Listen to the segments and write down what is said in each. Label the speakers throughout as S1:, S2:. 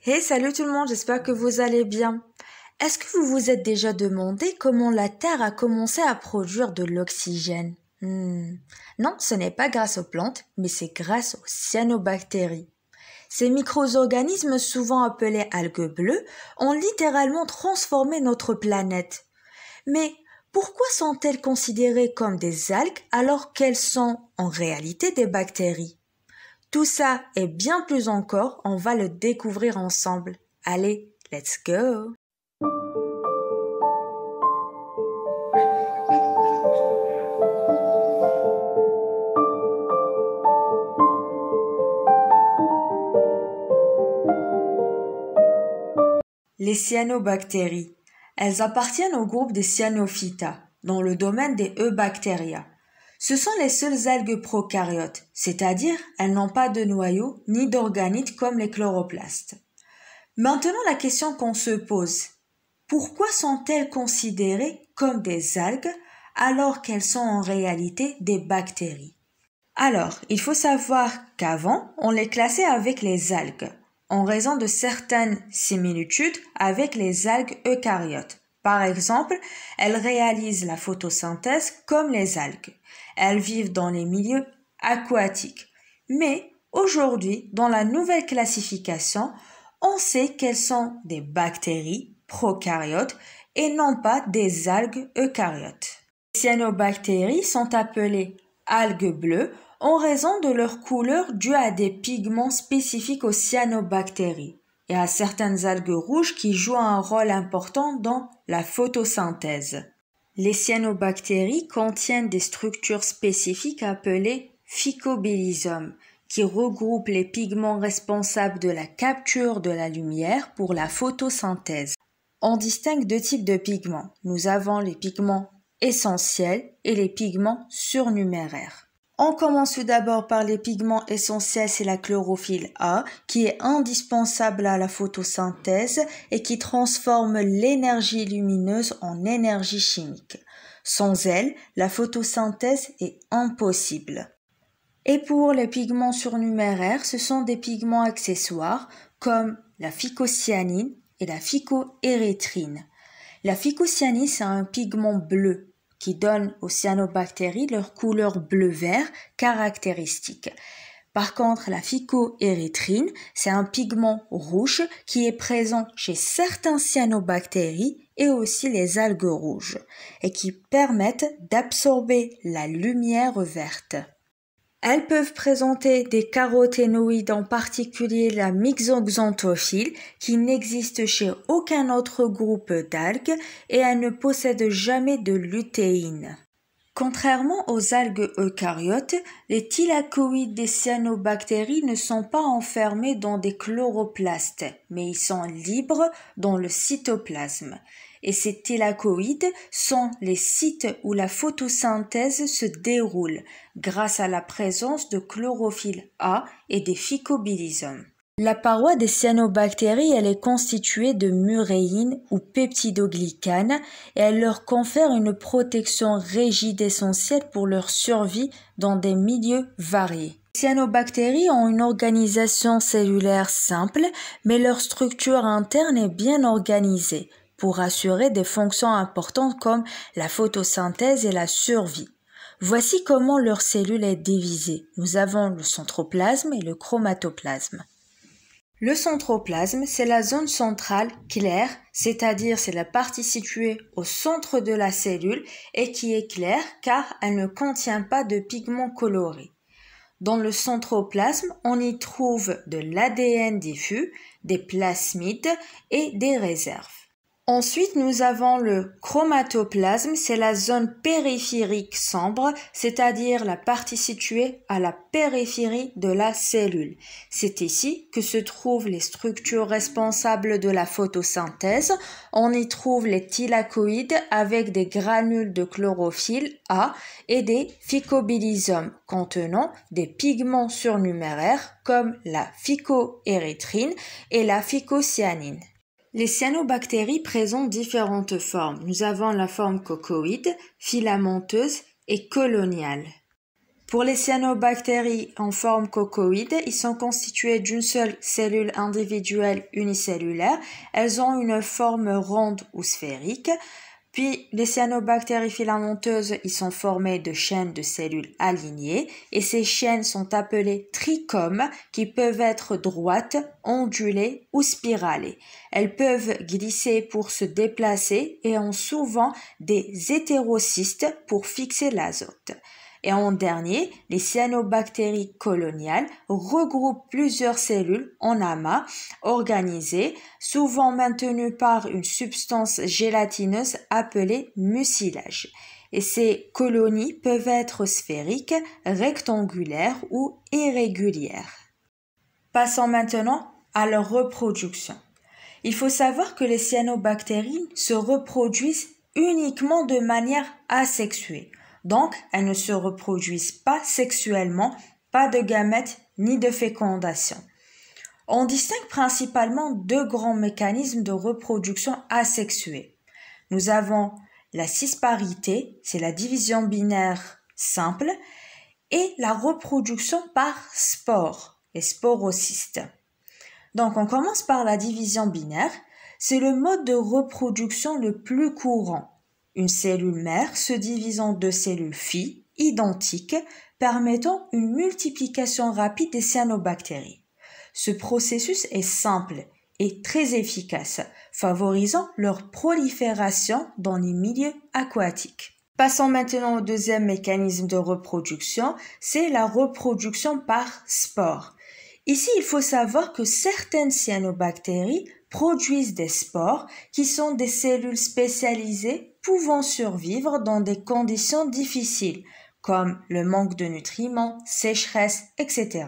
S1: Hey, salut tout le monde, j'espère que vous allez bien. Est-ce que vous vous êtes déjà demandé comment la Terre a commencé à produire de l'oxygène? Non, ce n'est pas grâce aux plantes, mais c'est grâce aux cyanobactéries. Ces micro-organismes, souvent appelés algues bleues, ont littéralement transformé notre planète. Mais pourquoi sont-elles considérées comme des algues alors qu'elles sont en réalité des bactéries? Tout ça et bien plus encore, on va le découvrir ensemble. Allez, let's go! Les cyanobactéries. Elles appartiennent au groupe des cyanophyta, dans le domaine des Eubacteria. Ce sont les seules algues prokaryotes, c'est-à-dire elles n'ont pas de noyau ni d'organites comme les chloroplastes. Maintenant, la question qu'on se pose, pourquoi sont-elles considérées comme des algues alors qu'elles sont en réalité des bactéries? Alors, il faut savoir qu'avant, on les classait avec les algues, en raison de certaines similitudes avec les algues eucaryotes. Par exemple, elles réalisent la photosynthèse comme les algues. Elles vivent dans les milieux aquatiques. Mais aujourd'hui, dans la nouvelle classification, on sait qu'elles sont des bactéries prokaryotes et non pas des algues eucaryotes. Les cyanobactéries sont appelées algues bleues en raison de leur couleur due à des pigments spécifiques aux cyanobactéries et à certaines algues rouges qui jouent un rôle important dans la photosynthèse. Les cyanobactéries contiennent des structures spécifiques appelées phycobilisomes qui regroupent les pigments responsables de la capture de la lumière pour la photosynthèse. On distingue deux types de pigments. Nous avons les pigments essentiels et les pigments surnuméraires. On commence tout d'abord par les pigments essentiels, c'est la chlorophylle A, qui est indispensable à la photosynthèse et qui transforme l'énergie lumineuse en énergie chimique. Sans elle, la photosynthèse est impossible. Et pour les pigments surnuméraires, ce sont des pigments accessoires comme la phycocyanine et la phycoérythrine. La phycocyanine, c'est un pigment bleu qui donne aux cyanobactéries leur couleur bleu-vert caractéristique. Par contre, la phycoérythrine, c'est un pigment rouge qui est présent chez certains cyanobactéries et aussi les algues rouges et qui permettent d'absorber la lumière verte. Elles peuvent présenter des caroténoïdes, en particulier la myxoxanthophylle, qui n'existe chez aucun autre groupe d'algues et elles ne possèdent jamais de lutéine. Contrairement aux algues eucaryotes, les thylakoïdes des cyanobactéries ne sont pas enfermés dans des chloroplastes, mais ils sont libres dans le cytoplasme. Et ces thylakoïdes sont les sites où la photosynthèse se déroule grâce à la présence de chlorophylle A et des phycobilisomes. La paroi des cyanobactéries, elle est constituée de muréine ou peptidoglycanes et elle leur confère une protection rigide essentielle pour leur survie dans des milieux variés. Les cyanobactéries ont une organisation cellulaire simple, mais leur structure interne est bien organisée pour assurer des fonctions importantes comme la photosynthèse et la survie. Voici comment leur cellule est divisée. Nous avons le centroplasme et le chromatoplasme. Le centroplasme, c'est la zone centrale claire, c'est-à-dire c'est la partie située au centre de la cellule et qui est claire car elle ne contient pas de pigments colorés. Dans le centroplasme, on y trouve de l'ADN diffus, des plasmides et des réserves. Ensuite, nous avons le chromatoplasme, c'est la zone périphérique sombre, c'est-à-dire la partie située à la périphérie de la cellule. C'est ici que se trouvent les structures responsables de la photosynthèse. On y trouve les thylakoïdes avec des granules de chlorophylle A et des phycobilisomes contenant des pigments surnuméraires comme la phycoérythrine et la phycocyanine. Les cyanobactéries présentent différentes formes. Nous avons la forme cocoïde, filamenteuse et coloniale. Pour les cyanobactéries en forme cocoïde, ils sont constitués d'une seule cellule individuelle unicellulaire. Elles ont une forme ronde ou sphérique. Puis, les cyanobactéries filamenteuses, ils sont formés de chaînes de cellules alignées et ces chaînes sont appelées trichomes qui peuvent être droites, ondulées ou spiralées. Elles peuvent glisser pour se déplacer et ont souvent des hétérocystes pour fixer l'azote. Et en dernier, les cyanobactéries coloniales regroupent plusieurs cellules en amas organisées, souvent maintenues par une substance gélatineuse appelée mucilage. Et ces colonies peuvent être sphériques, rectangulaires ou irrégulières. Passons maintenant à leur reproduction. Il faut savoir que les cyanobactéries se reproduisent uniquement de manière asexuée. Donc, elles ne se reproduisent pas sexuellement, pas de gamètes ni de fécondation. On distingue principalement deux grands mécanismes de reproduction asexuée. Nous avons la cisparité, c'est la division binaire simple, et la reproduction par spore, les sporocystes. Donc, on commence par la division binaire. C'est le mode de reproduction le plus courant. Une cellule mère se divise en deux cellules filles identiques, permettant une multiplication rapide des cyanobactéries. Ce processus est simple et très efficace, favorisant leur prolifération dans les milieux aquatiques. Passons maintenant au deuxième mécanisme de reproduction, c'est la reproduction par spore. Ici, il faut savoir que certaines cyanobactéries produisent des spores qui sont des cellules spécialisées pouvant survivre dans des conditions difficiles, comme le manque de nutriments, sécheresse, etc.,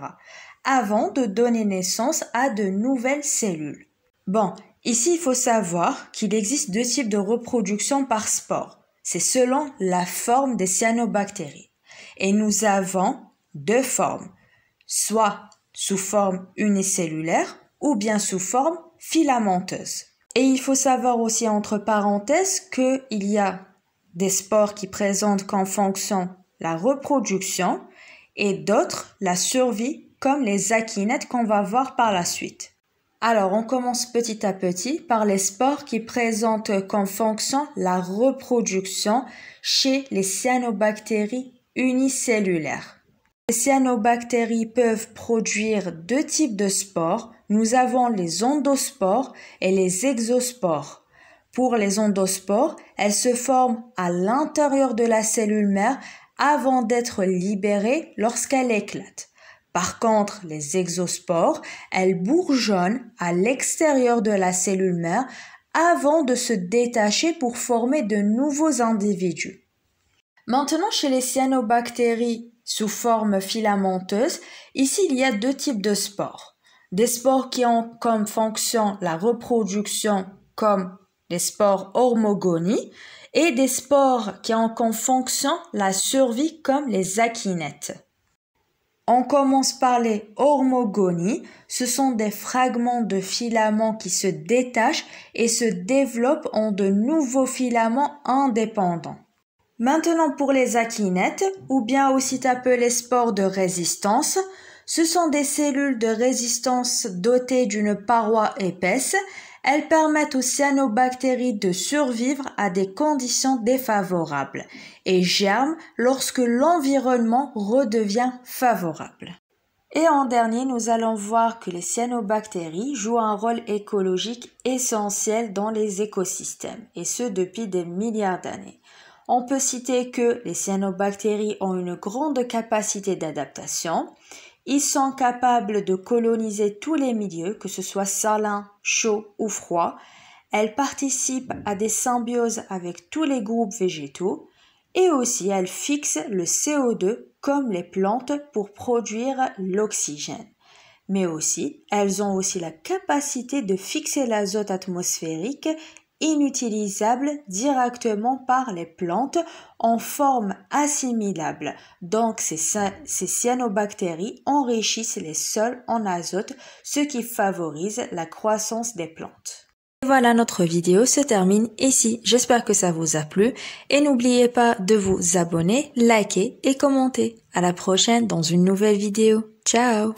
S1: avant de donner naissance à de nouvelles cellules. Bon, ici il faut savoir qu'il existe deux types de reproduction par spore. C'est selon la forme des cyanobactéries. Et nous avons deux formes, soit sous forme unicellulaire ou bien sous forme filamenteuse. Et il faut savoir aussi entre parenthèses qu'il y a des spores qui présentent comme fonction la reproduction et d'autres la survie comme les akinètes qu'on va voir par la suite. Alors on commence petit à petit par les spores qui présentent comme fonction la reproduction chez les cyanobactéries unicellulaires. Les cyanobactéries peuvent produire deux types de spores. Nous avons les endospores et les exospores. Pour les endospores, elles se forment à l'intérieur de la cellule mère avant d'être libérées lorsqu'elle éclate. Par contre, les exospores, elles bourgeonnent à l'extérieur de la cellule mère avant de se détacher pour former de nouveaux individus. Maintenant, chez les cyanobactéries sous forme filamenteuse, ici il y a deux types de spores. Des spores qui ont comme fonction la reproduction comme les spores hormogonies et des spores qui ont comme fonction la survie comme les akinètes. On commence par les hormogonies. Ce sont des fragments de filaments qui se détachent et se développent en de nouveaux filaments indépendants. Maintenant pour les akinètes, ou bien aussi appelés spores de résistance, ce sont des cellules de résistance dotées d'une paroi épaisse. Elles permettent aux cyanobactéries de survivre à des conditions défavorables et germent lorsque l'environnement redevient favorable. Et en dernier, nous allons voir que les cyanobactéries jouent un rôle écologique essentiel dans les écosystèmes, et ce depuis des milliards d'années. On peut citer que les cyanobactéries ont une grande capacité d'adaptation. Ils sont capables de coloniser tous les milieux, que ce soit salin, chaud ou froid. Elles participent à des symbioses avec tous les groupes végétaux et aussi elles fixent le CO2 comme les plantes pour produire l'oxygène. Mais aussi, elles ont aussi la capacité de fixer l'azote atmosphérique inutilisable directement par les plantes en forme assimilable. Donc, ces cyanobactéries enrichissent les sols en azote, ce qui favorise la croissance des plantes. Voilà, notre vidéo se termine ici. J'espère que ça vous a plu et n'oubliez pas de vous abonner, liker et commenter. À la prochaine dans une nouvelle vidéo. Ciao!